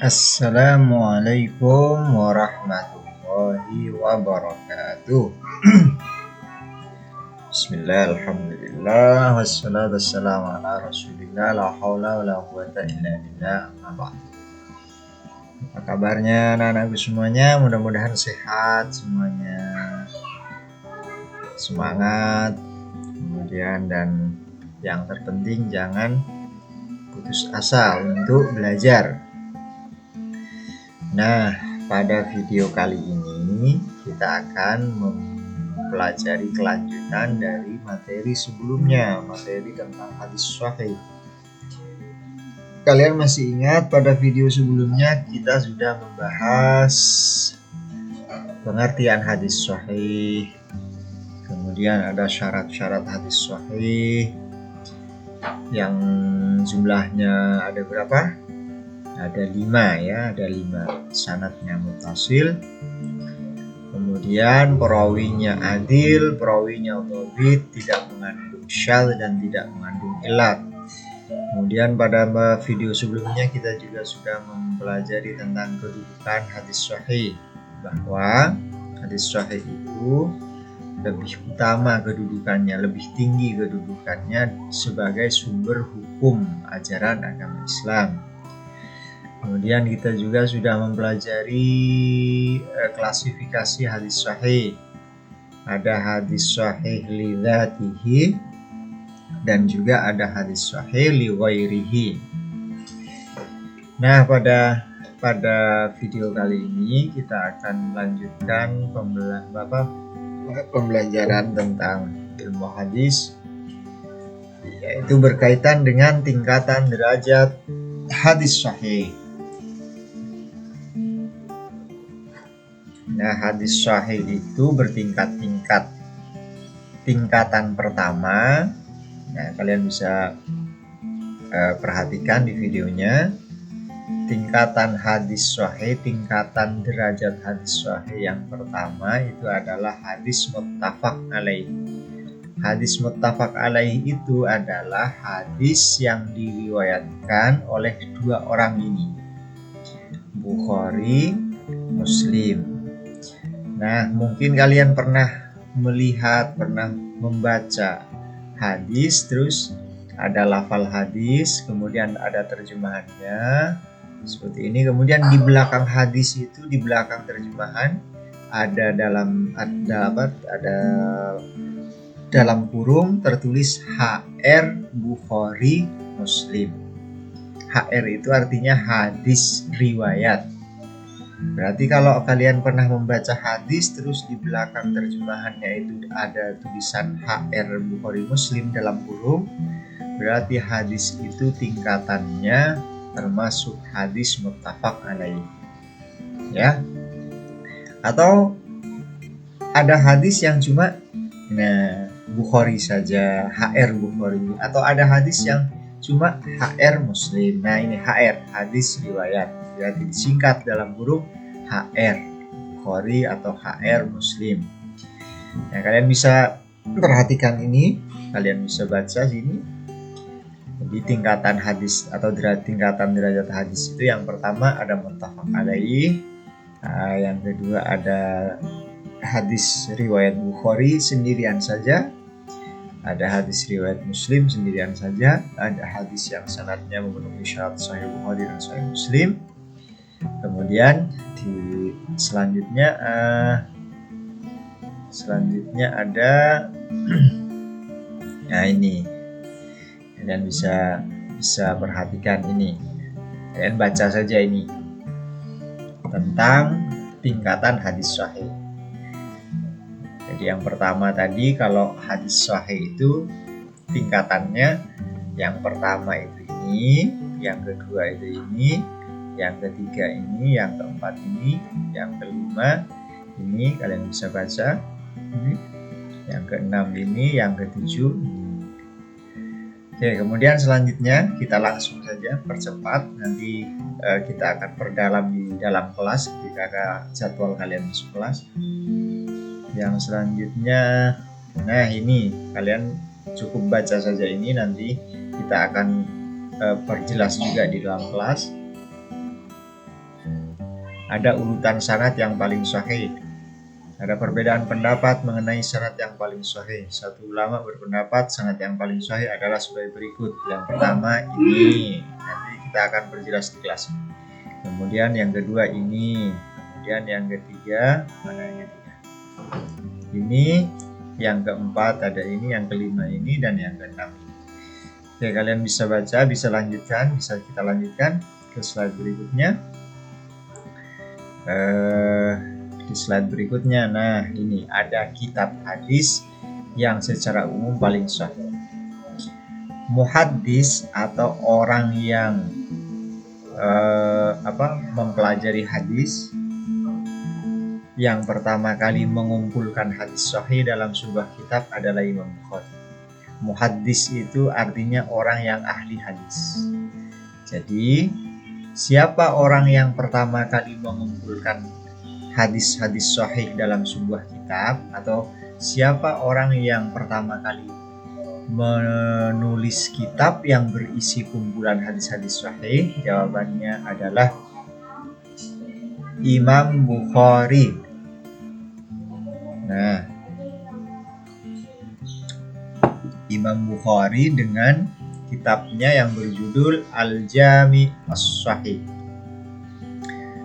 Assalamualaikum warahmatullahi wabarakatuh. Bismillah, alhamdulillah, wassalatu wassalamu ala rasulillah, la hawla wa la quwata illa billah, amma ba'du. Apa kabarnya anak-anakku semuanya? Mudah-mudahan sehat semuanya, semangat, kemudian dan yang terpenting jangan putus asa untuk belajar. Nah, pada video kali ini kita akan mempelajari kelanjutan dari materi sebelumnya, materi tentang hadis sahih. Kalian masih ingat pada video sebelumnya kita sudah membahas pengertian hadis sahih, kemudian ada syarat-syarat hadis sahih yang jumlahnya ada berapa? Ada 5 ya, ada 5. Sanadnya muttasil, kemudian perawinya adil, perawinya dhabit, tidak mengandung syadz dan tidak mengandung ilat. Kemudian pada video sebelumnya kita juga sudah mempelajari tentang kedudukan hadis sahih, bahwa hadis sahih itu lebih utama kedudukannya, lebih tinggi kedudukannya sebagai sumber hukum ajaran agama Islam. Kemudian kita juga sudah mempelajari klasifikasi hadis sahih. Ada hadis sahih li dzatihi dan juga ada hadis sahih li ghairihi. Nah, pada video kali ini kita akan melanjutkan pembelajaran tentang ilmu hadis, yaitu berkaitan dengan tingkatan derajat hadis sahih. Nah, hadis sahih itu bertingkat-tingkat. Tingkatan pertama, nah kalian bisa perhatikan di videonya. Tingkatan hadis sahih, tingkatan derajat hadis sahih yang pertama itu adalah hadis muttafaq alaih. Hadis muttafaq alaih itu adalah hadis yang diriwayatkan oleh dua orang ini, Bukhari, Muslim. Nah, mungkin kalian pernah melihat, pernah membaca hadis, terus ada lafal hadis, kemudian ada terjemahannya seperti ini. Kemudian di belakang hadis itu, di belakang terjemahan ada dalam kurung tertulis HR Bukhari Muslim. HR itu artinya hadis riwayat. Berarti kalau kalian pernah membaca hadis terus di belakang terjemahannya itu ada tulisan HR Bukhari Muslim dalam kurung, berarti hadis itu tingkatannya termasuk hadis muttafaq alaih. Ya. Atau ada hadis yang cuma Bukhari saja, HR Bukhari, atau ada hadis yang cuma HR Muslim. Nah, ini HR, hadis riwayat. Berarti disingkat dalam kurung HR Bukhari atau HR Muslim. Nah, kalian bisa perhatikan ini, kalian bisa baca sini. Jadi tingkatan hadis atau tingkatan derajat hadis itu yang pertama ada muttafaq alaih, yang kedua ada hadis riwayat Bukhari sendirian saja, ada hadis riwayat Muslim sendirian saja, ada hadis yang sanadnya memenuhi syarat Sahih Bukhari dan Sahih Muslim. Kemudian selanjutnya ada nah ini kalian bisa perhatikan ini, kalian baca saja ini tentang tingkatan hadis sahih. Jadi yang pertama tadi, kalau hadis sahih itu tingkatannya, yang pertama itu ini, yang kedua itu ini, yang ketiga ini, yang keempat ini, yang kelima ini, kalian bisa baca ini, yang keenam ini, yang ketujuh ini. Oke, kemudian selanjutnya kita langsung saja percepat, nanti kita akan perdalam di dalam kelas ketika jadwal kalian masuk kelas. Yang selanjutnya, nah ini kalian cukup baca saja ini, nanti kita akan perjelas juga di dalam kelas. ada urutan sanad yang paling sahih. Ada perbedaan pendapat mengenai sanad yang paling sahih. Satu ulama berpendapat sanad yang paling sahih adalah sebagai berikut. Yang pertama ini, nanti kita akan perjelas di kelas. Kemudian yang kedua ini, kemudian yang ketiga, mana yang ketiga? Ini, yang keempat ada ini, yang kelima ini, dan yang keenam ini. Oke, kalian bisa baca, bisa lanjutkan, bisa kita lanjutkan ke slide berikutnya. Di slide berikutnya, nah ini ada kitab hadis yang secara umum paling sahih. Muhaddis atau orang yang mempelajari hadis yang pertama kali mengumpulkan hadis sahih dalam sebuah kitab adalah Imam Bukhari. Muhaddis itu artinya orang yang ahli hadis. Jadi siapa orang yang pertama kali mengumpulkan hadis-hadis sahih dalam sebuah kitab, atau siapa orang yang pertama kali menulis kitab yang berisi kumpulan hadis-hadis sahih? Jawabannya adalah Imam Bukhari. Nah, Imam Bukhari dengan kitabnya yang berjudul Al-Jami' As-Sahih.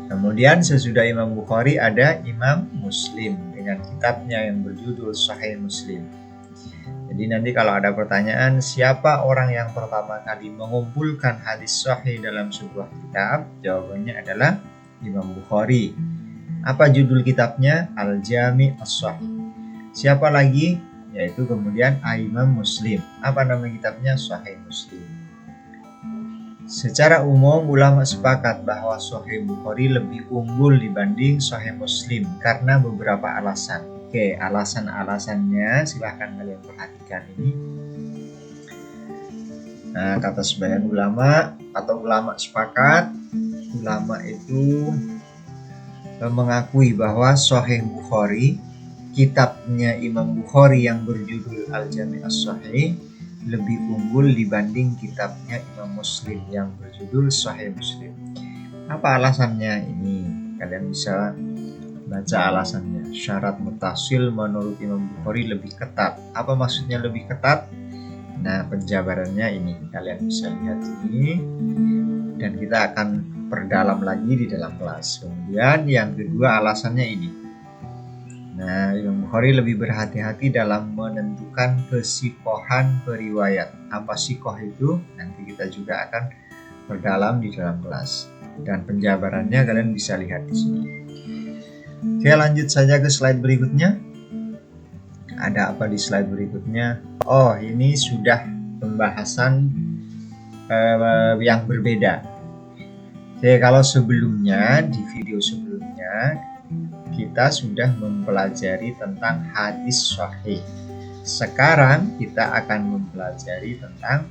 Kemudian sesudah Imam Bukhari ada Imam Muslim dengan kitabnya yang berjudul Sahih Muslim. Jadi nanti kalau ada pertanyaan siapa orang yang pertama kali mengumpulkan hadis sahih dalam sebuah kitab, jawabannya adalah Imam Bukhari. Apa judul kitabnya? Al-Jami' As-Sahih. Siapa lagi? Yaitu kemudian Imam Muslim. Apa nama kitabnya? Sahih Muslim. Secara umum ulama sepakat bahwa Sahih Bukhari lebih unggul dibanding Sahih Muslim karena beberapa alasan. Oke, alasan-alasannya silahkan kalian perhatikan ini. Nah, kata sebagian ulama atau ulama sepakat, ulama itu mengakui bahwa Sahih Bukhari, kitabnya Imam Bukhari yang berjudul Al-Jami' As-Sahih, lebih unggul dibanding kitabnya Imam Muslim yang berjudul Sahih Muslim. Apa alasannya? Ini kalian bisa baca alasannya. Syarat mutasil menurut Imam Bukhari lebih ketat. Apa maksudnya lebih ketat? Nah, penjabarannya ini kalian bisa lihat ini, dan kita akan perdalam lagi di dalam kelas. Kemudian yang kedua alasannya ini. Nah, Imam Bukhari lebih berhati-hati dalam menentukan kesikohan periwayat. Apa sikoh itu? Nanti kita juga akan perdalam di dalam kelas. Dan penjabarannya kalian bisa lihat di sini. Oke, lanjut saja ke slide berikutnya. Ada apa di slide berikutnya? Oh, ini sudah pembahasan yang berbeda. Oke, kalau sebelumnya, di video sebelumnya, kita sudah mempelajari tentang hadis sahih. Sekarang kita akan mempelajari tentang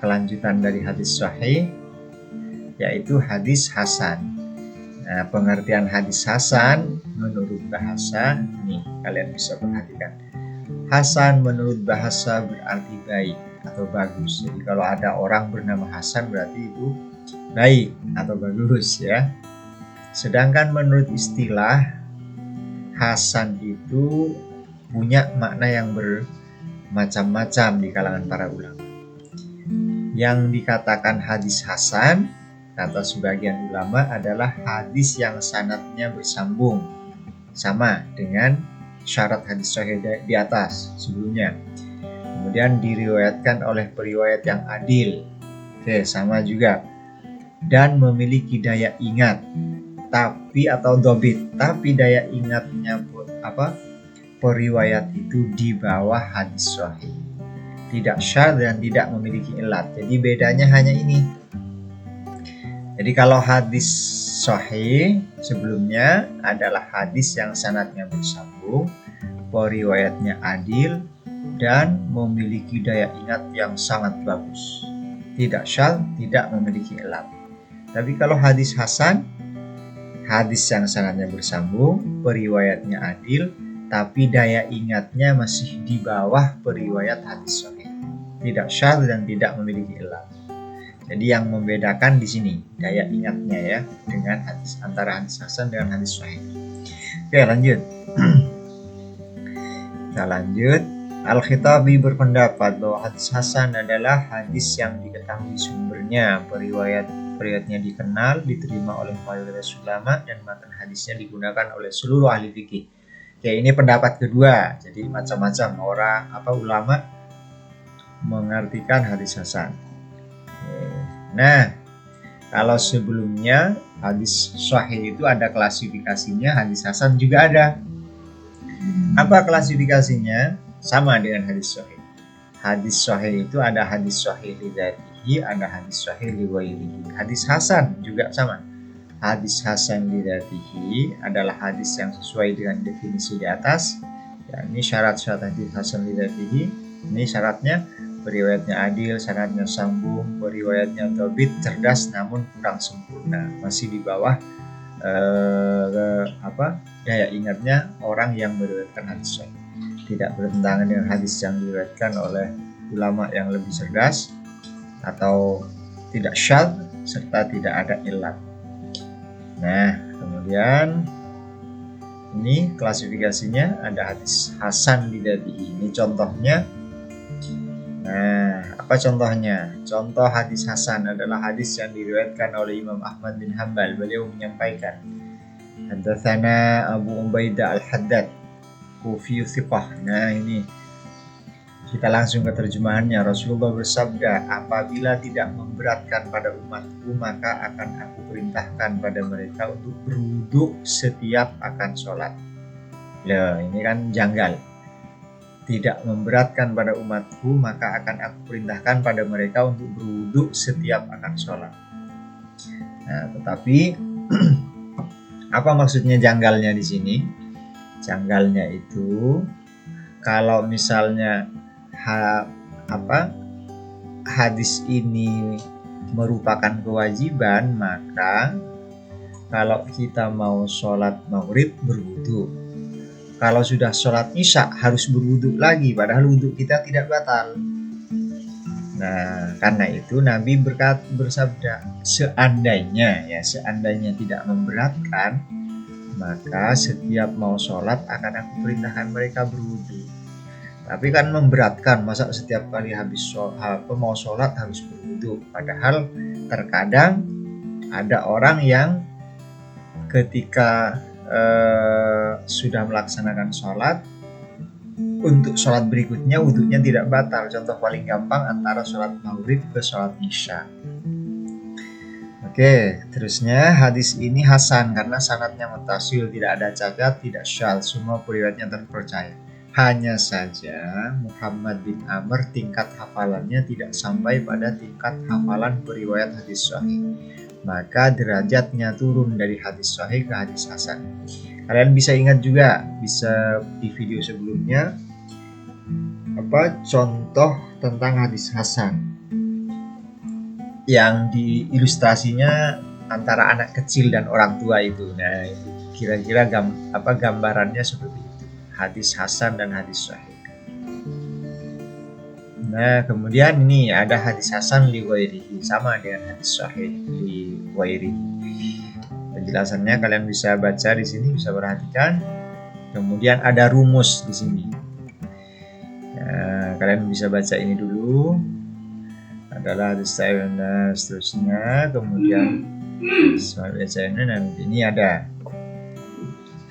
kelanjutan dari hadis sahih, yaitu hadis hasan. Nah, pengertian hadis hasan menurut bahasa, nih kalian bisa perhatikan. Hasan menurut bahasa berarti baik atau bagus. Jadi kalau ada orang bernama Hasan berarti itu baik atau bagus ya. Sedangkan menurut istilah, hasan itu punya makna yang bermacam-macam di kalangan para ulama. Yang dikatakan hadis hasan, kata sebagian ulama, adalah hadis yang sanadnya bersambung, sama dengan syarat hadis sahih di atas sebelumnya. Kemudian diriwayatkan oleh periwayat yang adil, sama juga, dan memiliki daya ingat, tapi atau dobit, tapi daya ingatnya periwayat itu di bawah hadis sahih, tidak syadz dan tidak memiliki ilat. Jadi bedanya hanya ini. Jadi kalau hadis sahih sebelumnya adalah hadis yang sanadnya bersambung, periwayatnya adil, dan memiliki daya ingat yang sangat bagus, tidak syadz, tidak memiliki ilat. Tapi kalau hadis hasan, hadis yang sanadnya bersambung, periwayatnya adil, tapi daya ingatnya masih di bawah periwayat hadis sahih, tidak syadz dan tidak memiliki ilat. Jadi yang membedakan di sini daya ingatnya ya, dengan antara hadis hasan dengan hadis sahih. Oke, lanjut. Kita lanjut. Al-Khitabi berpendapat bahwa hadis hasan adalah hadis yang diketahui sumbernya, periwayatnya dikenal, diterima oleh mayoritas ulama, dan matan hadisnya digunakan oleh seluruh ahli fikih. Oke, ini pendapat kedua. Jadi macam-macam ulama mengartikan hadis hasan. Nah, kalau sebelumnya hadis sahih itu ada klasifikasinya, hadis hasan juga ada. Apa klasifikasinya? Sama dengan hadis sahih. Hadis sahih itu ada hadis sahih li dzatihi, ada hadis sahih li ghairihi. Hadis hasan juga sama. Hadis hasan li dzatihi adalah hadis yang sesuai dengan definisi di atas. Ya, ini syarat-syarat hadis hasan li dzatihi. Ini syaratnya periwayatnya adil, sanadnya sambung, periwayatnya dhabit, cerdas namun kurang sempurna, masih di bawah daya ingatnya orang yang meriwayatkan hadis sahih. Tidak bertentangan dengan hadis yang diriwayatkan oleh ulama yang lebih cerdas, atau tidak syadz serta tidak ada illat. Nah, kemudian ini klasifikasinya ada hadis hasan li dzatihi. Ini contohnya. Nah, apa contohnya? Contoh hadis hasan adalah hadis yang diriwayatkan oleh Imam Ahmad bin Hanbal. Beliau menyampaikan, Haddatsana Abu Ubaidah Al-Haddad, Kufi thiqah. Nah, ini kita langsung ke terjemahannya. Rasulullah bersabda, apabila tidak memberatkan pada umatku, maka akan aku perintahkan pada mereka untuk berwudu setiap akan sholat. Loh, ini kan janggal. Tidak memberatkan pada umatku, maka akan aku perintahkan pada mereka untuk berwudu setiap akan sholat. Nah, tetapi apa maksudnya janggalnya di sini? Janggalnya itu kalau misalnya hadis ini merupakan kewajiban, maka kalau kita mau sholat maghrib berwudu, kalau sudah sholat isya harus berwudu lagi, padahal wudu kita tidak batal. Nah, karena itu Nabi bersabda, seandainya tidak memberatkan, maka setiap mau sholat akan aku perintahkan mereka berwudu. Tapi kan memberatkan, masa setiap kali habis mau sholat harus berwudu. Padahal terkadang ada orang yang ketika sudah melaksanakan sholat, untuk sholat berikutnya wudunya tidak batal. Contoh paling gampang antara sholat maghrib ke sholat isya. Oke, terusnya hadis ini hasan karena sanadnya muttasil, tidak ada cacat, tidak syadz, semua periwayatnya terpercaya. Hanya saja Muhammad bin Amr tingkat hafalannya tidak sampai pada tingkat hafalan periwayat hadis sahih. Maka derajatnya turun dari hadis sahih ke hadis hasan. Kalian bisa ingat juga, bisa di video sebelumnya, contoh tentang hadis hasan yang diilustrasinya antara anak kecil dan orang tua itu. Nah, itu kira-kira gambarannya seperti itu. Hadis hasan dan hadis sahih. Nah, kemudian ini ada hadis hasan li ghairihi, sama dengan hadis sahih li ghairihi. Penjelasannya kalian bisa baca di sini, bisa perhatikan. Kemudian ada rumus di sini. Nah, kalian bisa baca ini dulu. Adalah hadis sahih dan seterusnya. Kemudian ini ada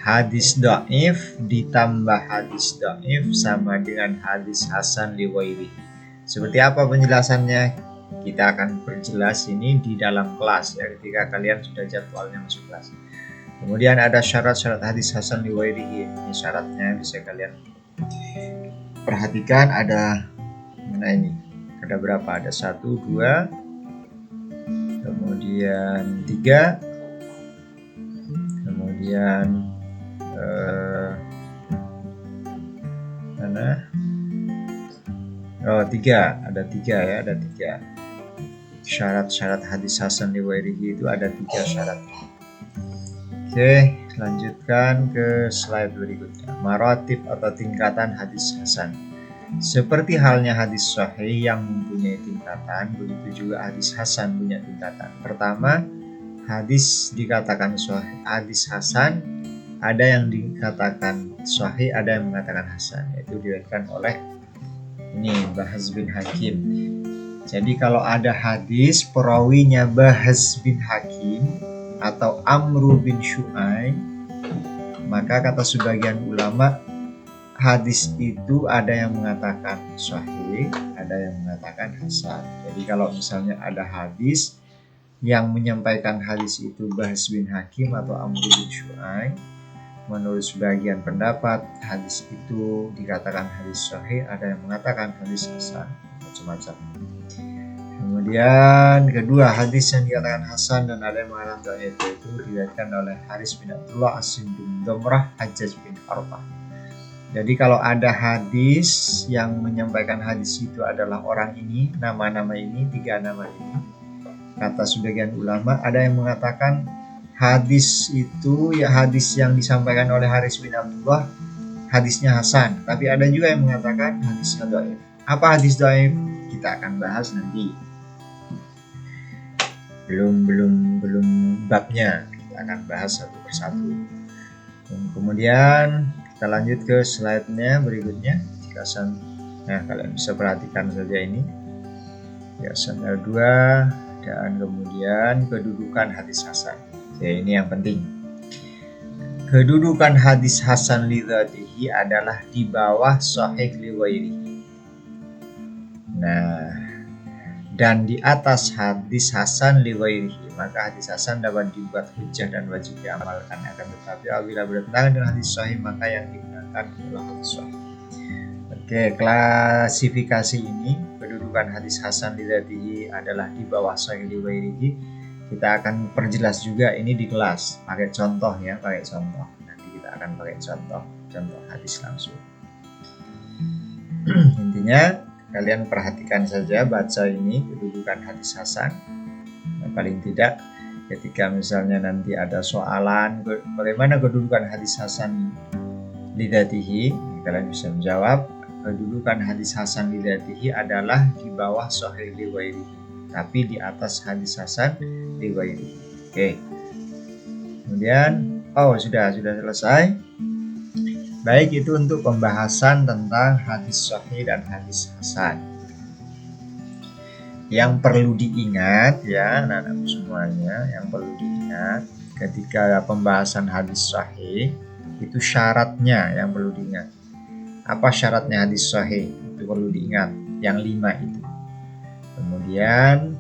hadis dhaif ditambah hadis dhaif sama dengan hadis hasan li ghairihi. Seperti apa penjelasannya? Kita akan perjelas ini di dalam kelas ya, ketika kalian sudah jadwalnya masuk kelas. Kemudian ada syarat-syarat hadis hasan li ghairihi. Ini syaratnya bisa kalian perhatikan, ada ini. Ada berapa? Ada 1, 2, kemudian 3, kemudian mana? 3, ada 3 ya, ada 3. Syarat-syarat hadis hasan li ghairihi itu ada 3 syarat. Oke, lanjutkan ke slide berikutnya. Maratib atau tingkatan hadis hasan. Seperti halnya hadis sahih yang mempunyai tingkatan, begitu juga hadis hasan punya tingkatan. Pertama, hadis dikatakan sahih, hadis hasan ada yang dikatakan sahih, ada yang mengatakan hasan. Itu diriwayatkan oleh ini Bahz bin Hakim. Jadi kalau ada hadis perawinya Bahz bin Hakim atau Amru bin Syu'aib, maka kata sebagian ulama hadis itu ada yang mengatakan sahih, ada yang mengatakan hasan. Jadi kalau misalnya ada hadis yang menyampaikan hadis itu Bahz bin Hakim atau Amru bin Syu'aib, menurut sebagian pendapat hadis itu dikatakan hadis sahih, ada yang mengatakan hadis hasan, macam-macam. Kemudian kedua, hadis yang dikatakan hasan dan ada yang mengatakan dhaif itu diriwayatkan oleh Haris bin Abdullah Asim bin Domrah Hajjaj bin Arfah. Jadi kalau ada hadis yang menyampaikan hadis itu adalah orang ini, nama-nama ini, 3 nama ini, kata sebagian ulama ada yang mengatakan hadis itu ya hadis yang disampaikan oleh Haris bin Abdullah hadisnya hasan, tapi ada juga yang mengatakan hadisnya dhaif. Apa hadis dhaif? Kita akan bahas nanti. Belum babnya, kita akan bahas satu persatu. Kemudian kita lanjut ke slide-nya berikutnya. Nah, kalian bisa perhatikan saja ini. Kiasan L2 dan kemudian kedudukan hadis hasan. Oke, ini yang penting. Kedudukan hadis hasan li dzatihi adalah di bawah sahih li ghairihi. Nah, dan di atas hadis hasan li ghairihi, maka hadis hasan dapat dibuat hujjah dan wajib diamalkan. Akan tetapi apabila bertentangan dengan hadis sahih, maka yang digunakan adalah hadis sahih. Oke, klasifikasi ini kedudukan hadis hasan li dzatihi adalah di bawah sahih li ghairihi. Kita akan perjelas juga ini di kelas, pakai contoh ya, pakai contoh. Nanti kita akan pakai contoh hadis langsung. Intinya kalian perhatikan saja, baca ini kedudukan hadis hasan. Nah, paling tidak ketika misalnya nanti ada soalan bagaimana kedudukan hadis hasan li dzatihi, kalian bisa menjawab kedudukan hadis hasan li dzatihi adalah di bawah sahih li ghairihi, tapi di atas hadis hasan li ghairihi. Oke. Kemudian sudah selesai. Baik, itu untuk pembahasan tentang hadis sahih dan hadis hasan. Yang perlu diingat ya, anak-anak semuanya, yang perlu diingat ketika pembahasan hadis sahih itu syaratnya yang perlu diingat. Apa syaratnya hadis sahih? Itu perlu diingat, yang 5 itu. Kemudian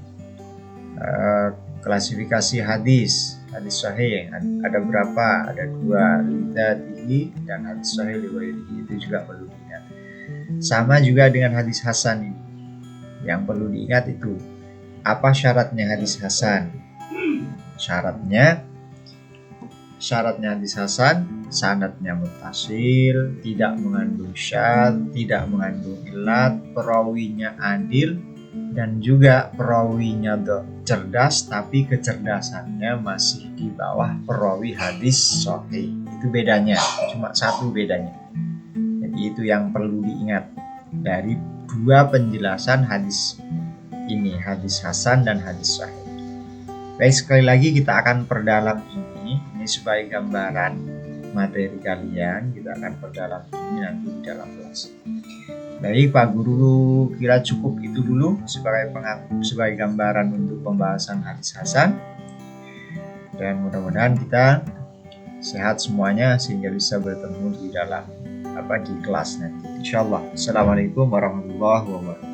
klasifikasi hadis sahih ada berapa? Ada 2, li dzatihi dan hadis sahih li ghairihi, itu juga perlu diingat. Sama juga dengan hadis hasan ini. Yang perlu diingat itu apa syaratnya hadis hasan? Syaratnya hadis hasan sanadnya muttasil, tidak mengandung syadz, tidak mengandung illat, perawinya adil, dan juga perawinya cerdas tapi kecerdasannya masih di bawah perawi hadis sahih. Itu bedanya, cuma satu bedanya. Jadi itu yang perlu diingat dari 2 penjelasan hadis ini, hadis hasan dan hadis sahih. Baik, sekali lagi kita akan perdalam ini sebagai gambaran materi kalian. Kita akan perdalam ini nanti di dalam kelas. Baik, Pak Guru kira cukup itu dulu sebagai gambaran untuk pembahasan hadis hasan. Dan mudah-mudahan kita sehat semuanya sehingga bisa bertemu di dalam di kelas nanti. Insyaallah. Assalamualaikum warahmatullahi wabarakatuh.